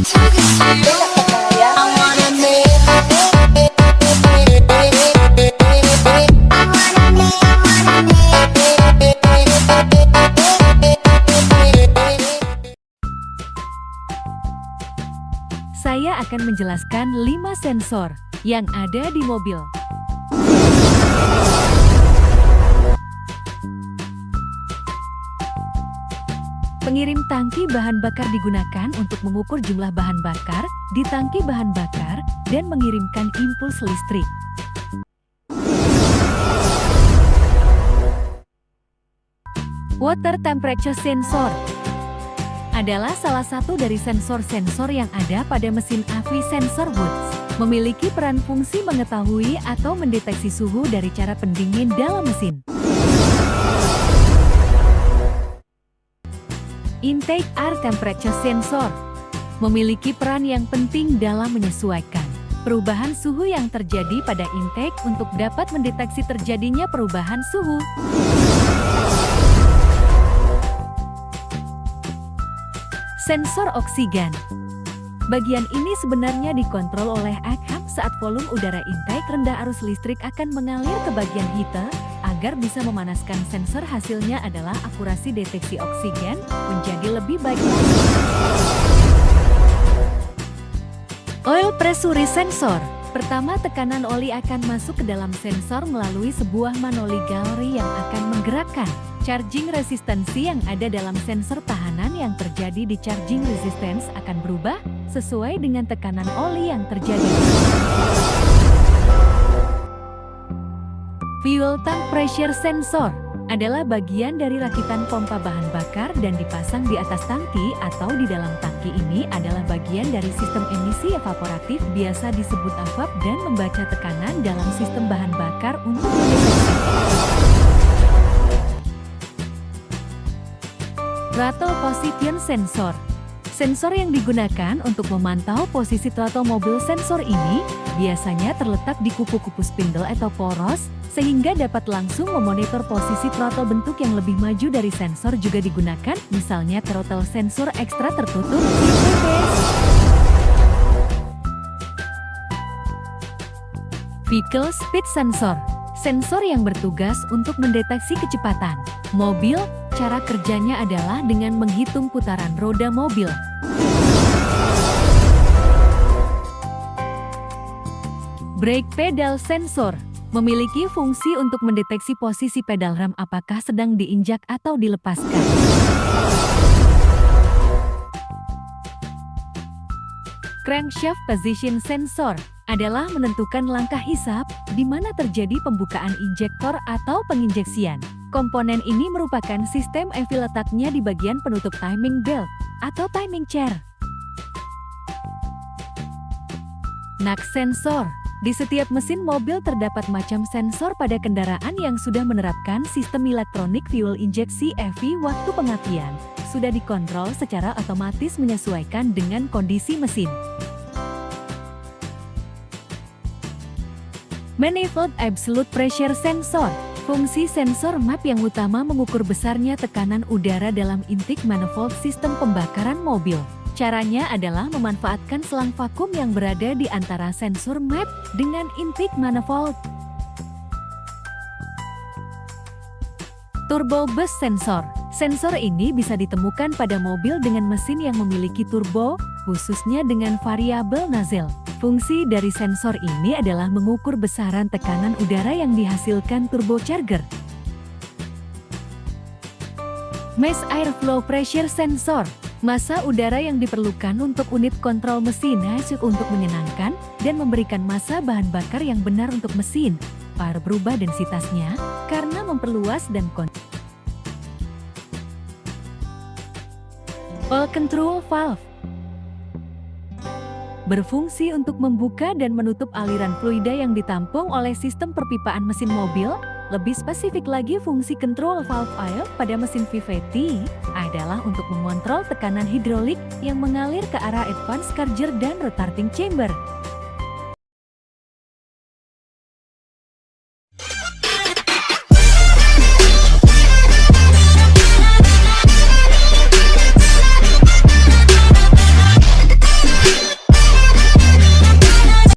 Saya akan menjelaskan 5 sensor yang ada di mobil. Pengirim tangki bahan bakar digunakan untuk mengukur jumlah bahan bakar di tangki bahan bakar dan mengirimkan impuls listrik. Water temperature sensor adalah salah satu dari sensor-sensor yang ada pada mesin AV sensor Woods. Memiliki peran fungsi mengetahui atau mendeteksi suhu dari cara pendingin dalam mesin. Intake air temperature sensor memiliki peran yang penting dalam menyesuaikan perubahan suhu yang terjadi pada intake untuk dapat mendeteksi terjadinya perubahan suhu. Sensor oksigen. Bagian ini sebenarnya dikontrol oleh ACAM saat volume udara intake rendah, arus listrik akan mengalir ke bagian heater agar bisa memanaskan sensor. Hasilnya adalah akurasi deteksi oksigen menjadi lebih baik lagi. Oil pressure sensor. Pertama, tekanan oli akan masuk ke dalam sensor melalui sebuah manoli gallery yang akan menggerakkan charging resistansi yang ada dalam sensor. Tahanan yang terjadi di charging resistance akan berubah sesuai dengan tekanan oli yang terjadi. Fuel tank pressure sensor adalah bagian dari rakitan pompa bahan bakar dan dipasang di atas tangki atau di dalam tangki. Ini adalah bagian dari sistem emisi evaporatif, biasa disebut AVAP, dan membaca tekanan dalam sistem bahan bakar untuk mendeteksi. Throttle position sensor. Sensor yang digunakan untuk memantau posisi throttle mobil. Sensor ini biasanya terletak di kupu-kupu spindle atau poros, sehingga dapat langsung memonitor posisi throttle. Bentuk yang lebih maju dari sensor juga digunakan, misalnya throttle sensor ekstra tertutup, VTS. Vehicle speed sensor. Sensor yang bertugas untuk mendeteksi kecepatan mobil. Cara kerjanya adalah dengan menghitung putaran roda mobil. Brake pedal sensor memiliki fungsi untuk mendeteksi posisi pedal rem apakah sedang diinjak atau dilepaskan. Crankshaft position sensor adalah menentukan langkah hisap di mana terjadi pembukaan injektor atau penginjeksian. Komponen ini merupakan sistem EV, letaknya di bagian penutup timing belt atau timing chair. Knock sensor. Di setiap mesin mobil terdapat macam sensor pada kendaraan yang sudah menerapkan sistem elektronik fuel injeksi EV. Waktu pengapian sudah dikontrol secara otomatis menyesuaikan dengan kondisi mesin. Manifold absolute pressure sensor. Fungsi sensor MAP yang utama mengukur besarnya tekanan udara dalam intake manifold sistem pembakaran mobil. Caranya adalah memanfaatkan selang vakum yang berada di antara sensor MAP dengan intake manifold. Turbo burst sensor. Sensor ini bisa ditemukan pada mobil dengan mesin yang memiliki turbo, khususnya dengan variabel nozzle. Fungsi dari sensor ini adalah mengukur besaran tekanan udara yang dihasilkan turbocharger. Mass airflow pressure sensor. Massa udara yang diperlukan untuk unit kontrol mesin untuk menyenangkan dan memberikan massa bahan bakar yang benar untuk mesin. Berubah densitasnya karena memperluas dan Oil control valve berfungsi untuk membuka dan menutup aliran fluida yang ditampung oleh sistem perpipaan mesin mobil. Lebih spesifik lagi, fungsi control valve oil pada mesin VVT adalah untuk mengontrol tekanan hidrolik yang mengalir ke arah advance carrier dan retarding chamber.